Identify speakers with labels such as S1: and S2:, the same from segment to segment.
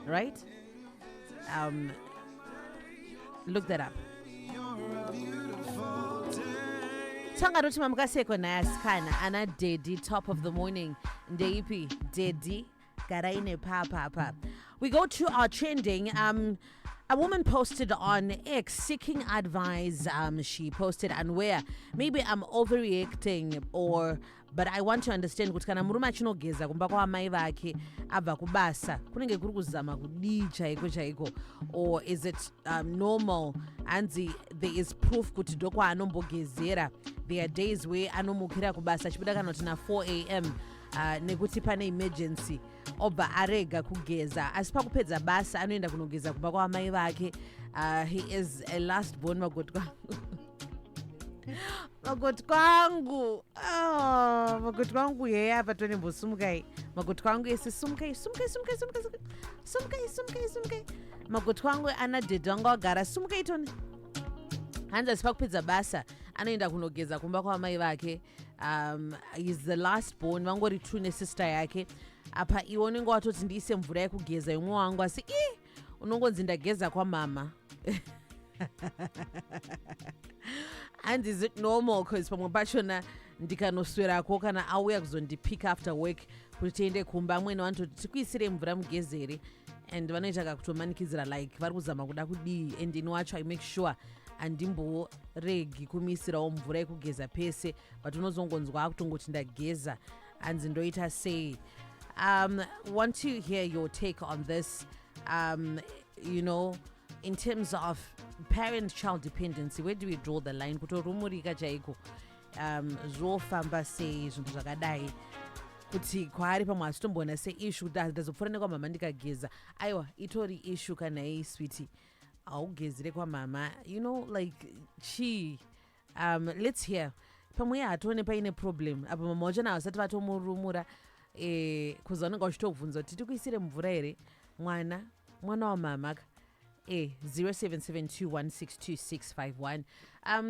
S1: right? Um, look that up. Tangaruti mamukaseko nayasikana ana Dedi top of the morning ndeipi Dedi karaine pa. We go to our trending. A woman posted on X seeking advice. She posted and where maybe I'm overreacting but I want to understand kuti kana murume achinogeza kumba kwaamai vake abva kubasa kunenge kuri kuzama kudii chaiko or is it normal hanzi there is proof kuti ndokwaanombogezera. There are days where anomukira kubasa achibuda kana kuti na 4 am nekuti pane emergency obva arega kugeza asi pakupedza basa anoenda kunogeza kumba kwaamai vake. He is a last born magoti kwangu yeye apa tonembosumukai magoti kwangu ese sumukai magoti kwangu ana Dedi wangu agara sumukai toni hanzi asi pakupedza basa anoenda kunogeza kumba kwaamai vake. He's the last born vangori true nesister yake apa iwe unenge watoti ndiise mvura yekugeza imwe wangu asi unongonzi ndageza kwamama. And is it normal because pamwe pachona ndikanoswerako kana auya kuzondipick after work kuti tiende kumba amweni vanototi tikuisire mvura mugezere and vanoita kakutomanikidzira like vari kuzama kuda kudii and ini wacho I make sure andimboregi kumisirawo mvura yekugeza pese but unozongonzwa akutongoti ndageza hanzi ndoita sei. Want to hear your take on this. You know, in terms of parent-child dependency, where do we draw the line? Kutorumurika chaiko zvofamba sei zvinhu zvakadai kuti kwaari pamwe asitombona seissue ndazofanira kwamama ndikageza aiwa itori issue kana ei sweetie augezire kwamama, you know, like chi let's hear pamwe hatone paine problem apa mama wacho nawo asati vatomurumura kuza unenge uchitobvunza kuti tikuisire mvura here mwana wamama 0772162651.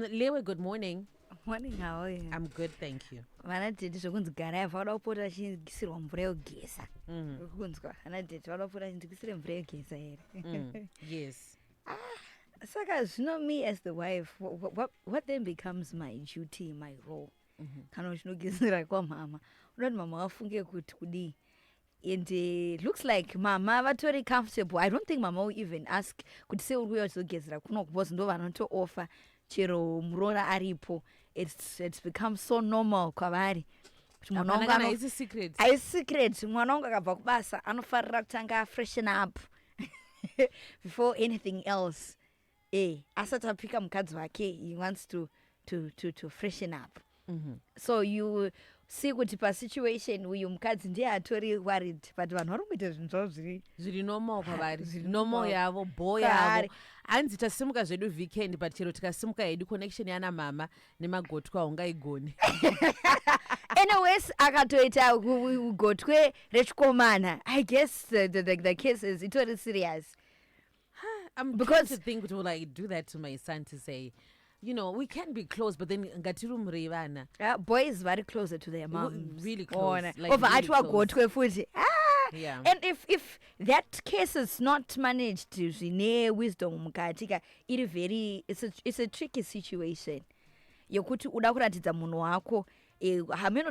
S1: Lewe, good morning.
S2: Morning, how are you?
S1: I'm good, thank you.
S2: Vana Dedi zvokunzi garai vanoda kupota vachindikisirwa mvura yogeza. Kunzwa vana Dedi vanoda kupota vachindikisire mvura yogeza here.
S1: Yes.
S2: Saka zvino me as the wife, what then becomes my duty, my role? Kana uchinogezera kwamama unoti mama vafunge kuti kudii. And it looks like mama vatori comfortable. I don't think mama will even ask kuti se uri kuuya uchizogezera kuno because ndo vanotooffer chero murora aripo. It's become so normal kwavari.
S1: Haisi
S2: secret. Mwana wangu akabva kubasa anofarira kutanga freshen up before anything else. Asati apika mukadzi wake, he wants to freshen up. So you see kuti pasituation uyu mukadzi ndiye atori worried but vanhu vari kuita zvinhu zvavo
S1: zviri normal kwavari, normal yavo, bo yavo. Hanzi tasimuka zvedu weekend but chero tikasimuka hedu connection yana mama nemagotwa ungaigoni.
S2: Anyways, akatoita gotwe rechikomana. I guess the case is itori serious.
S1: I'm because to think, will I do that to my son to say, you know, we can be close, but then ngatirumure vana.
S2: Boys very closer to their moms.
S1: Really close.
S2: Like over really close.
S1: Yeah.
S2: And if that case is not managed to wisdom mukatika, it's a tricky situation. Yokuti uda kuratidza munhu wako hameno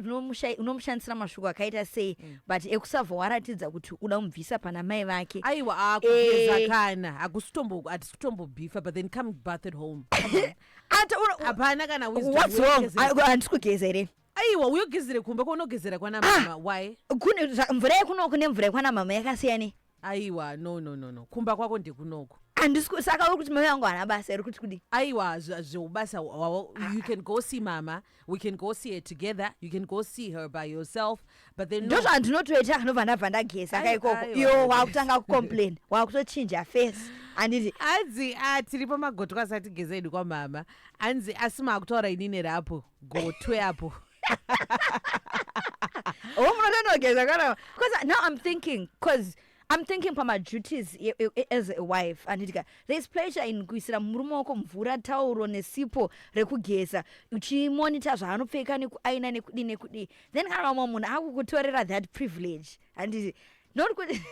S2: unomushandisira mashoko akaita sei but ekusavha waratidza kuti uda kumubvisa pana mai vake
S1: aiwa akugeza kana hatisitombobhifa but then come bath at home hapana kana
S2: handisi kugeza here
S1: aiwa uyogezere kumba kwaunogezera kwana mama. Why?
S2: Mvura yekunoku nemvura yekwana mama yakasiyane.
S1: Aiwa no kumba kwako ndekunoko
S2: saka uri kuti mai vangu hana basa iri kuti kudi
S1: aiwa zveubasa you can go see mama, we can go see her together, you can go see her by yourself, but then
S2: ndo zvandinotoita kanobva ndabva ndageza kaikoko iwo wakutanga kucomplain wakutochinja face anditi
S1: hanzi tiri pamagotwa asati geza edu kwamama hanzi asi maakutaura inini rapo gotwe apo.
S2: Munotondogeza kana because now I'm thinking for my duties as a wife and there's pleasure in kuisira murume wako mvura tauro nesipo rekugeza uchimonitor zvaanopfeka nekuaina nekudi then kana mumwe munhu akukutorera that privilege and not kuti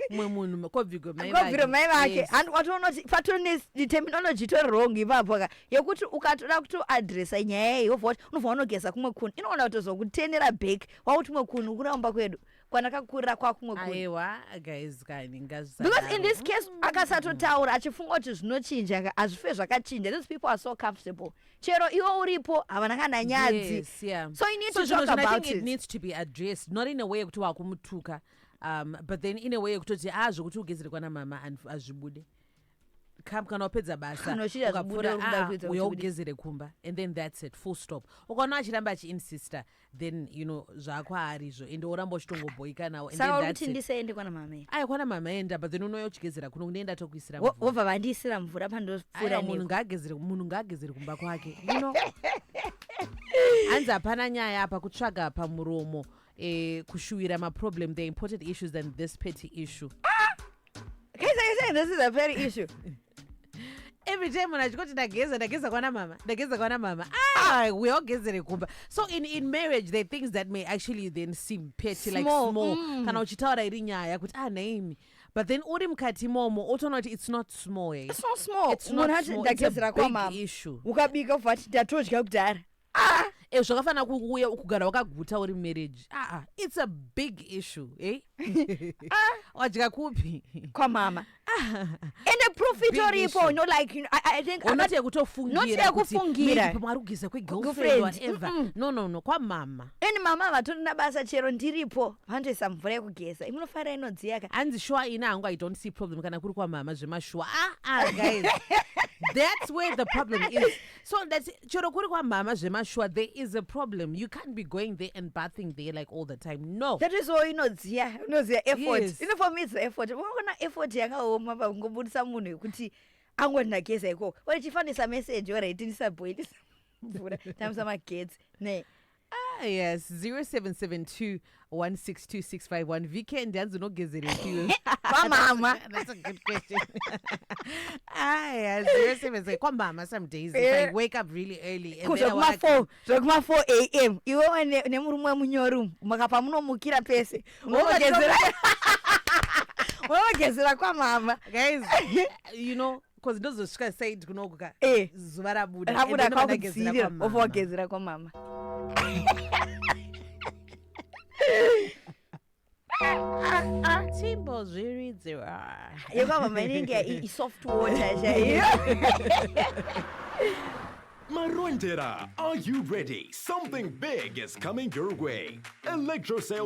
S1: mumwe munhu kovhigwe mai
S2: kovhiro mai vake
S1: Yes.
S2: handi watoona kuti patone terminology torong ipapo ka yekuti ukatoda kutoadresa nyaya yehovha kuti unobva wanogeza kumwe kunhu inoona kutozokutenera back wauti mwe kunhu kuramba kwedu kwanakakurira kwakumwe kunhu
S1: aiwa guys kani
S2: because in this case akasatotaura achifunga kuti zvinochinja hazvife zvakachinja. These people are so comfortable chero iwo uripo havana kana nyadzi.
S1: Yes, yeah.
S2: So you need
S1: So
S2: to talk
S1: I
S2: about
S1: think it
S2: it.
S1: needs to be addressed, not in a way yekuti wakumutuka, but then in a way yekutoti zvokuti ugezere kwana mama azvibude kana wapedza basa
S2: Kana uchida zvibude uri kuda kuedza
S1: uya
S2: kuti
S1: ugezere kumba and then that's it, full stop. Ukaona achiramba achiinsista then zvako harizvo ende oramba uchitongobhoika nawo and
S2: saka
S1: then
S2: uri
S1: that's
S2: kuti
S1: it.
S2: ndisaende kwana mama
S1: Aya kwana mama enda but then unouya uchigezera kuno kunenda tokuisira
S2: wobva vandiisira mvura pandopfuura
S1: munhu ngaagezere kumba kwake hanzi hapana nyaya apa kutsvaga pamuromo kushuwira maproblem. The important issues than this petty issue.
S2: Guys, are you saying this is a very issue?
S1: Every time when I go to ndageza kwana mama we all gezere kumba. So in marriage there are things that may actually then seem petty, like small. Kana uchitaura iri nyaya kuti naimi, but then uri mukati momo otoona kuti it's not small.
S2: It's not small.
S1: It's not small. It's a big issue.
S2: Ukabika ubva ati ndatodya kudhara.
S1: Zvakafanira kuuya kugara wakaguta uri marriage. It's a big issue, eh? Wadya kupi?
S2: Kwa mama. And the profit uripo, like I think
S1: not yekutofungira
S2: kuti
S1: mwari kugeza kwegirlfriend whatever. No, kwa mama.
S2: Eni mama vatorina basa chero ndiripo vandoisa mvura yekugeza imunofara inodziya ka
S1: hanzi sure ina hangu I don't see problem kana kuri kwa mama zvemashua guys. That's where the problem is. So that's chero kuri kwa mama zvemashua there is a problem. You can't be going there and bathing there like all the time. No.
S2: That is all inodziya effort.
S1: Yes.
S2: For me it's effort. Unoona effort yakaoma pakungobudisa munhu yekuti angoti ndageza ikoko waichifanisa message oraiti ndisabhoilisa mvura tamisa magetsi ne.
S1: Yes, 0772162651. Weekend hanzi unogezerekiwe
S2: kwa mama.
S1: That's a good question. Yes, 07 kwa mama some days if I wake up really early and then
S2: zvekuma 4 am iwewe nemurume munyoru makapa munomukira pese unogezera kwa mama
S1: guys. Because ndozosvika side kunokuka zuva rabuda
S2: kakudzirira obva wagezera kwa mama.
S1: Timbo zviridzira
S2: yekwamama inenge isoft water chaiyo.
S3: Marondera, are you ready? Something big is coming your way. Electrosale